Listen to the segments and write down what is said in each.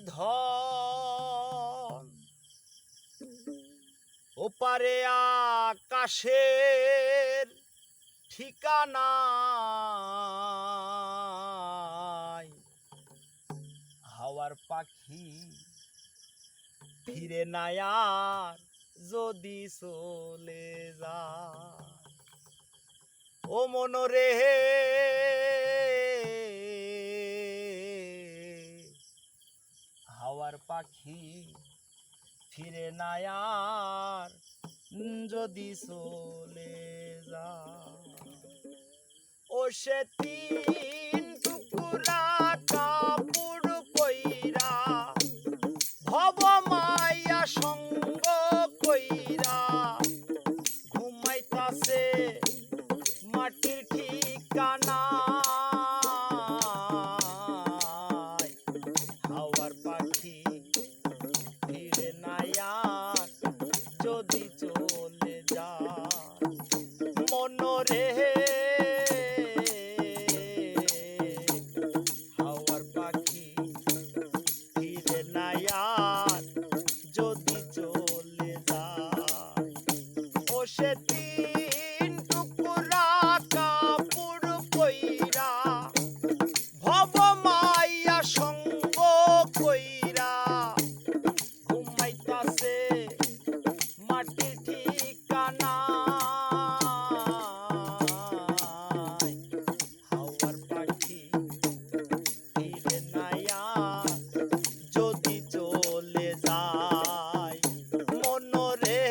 ধন ওপারে আকাশের ঠিকানা হাওয়ার পাখি ফিরে না আর যদি চলে যায় ও মনরে হাওয়ার পাখি ফিরে না আর যদি চলে যায় ও সে তিন টুকুরা কাপড় কইরা ভব মায়া সঙ্গ কইরা ঘুমাইতাছে মাটির ঠিকানা হাওয়ার পাখি ফিরে না আর যদি চলে যায় মনরে হাওয়ার পাখি ফিরে না আর যদি চলে যায় ও সে তিন টুকুরা কাপড় কইরা ভব মায়া সঙ্গ কইরা ঘুমাইতাছে মাটির ঠিকানা হাওয়ার পাখি ফিরে না আর যদি চলে যায় মনরে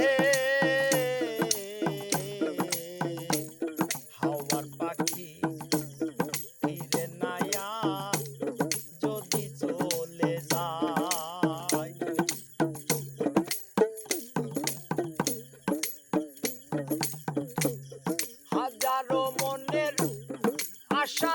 হাওয়ার পাখি ফিরে না আর যদি চলে যায় হাজারো মনের আশা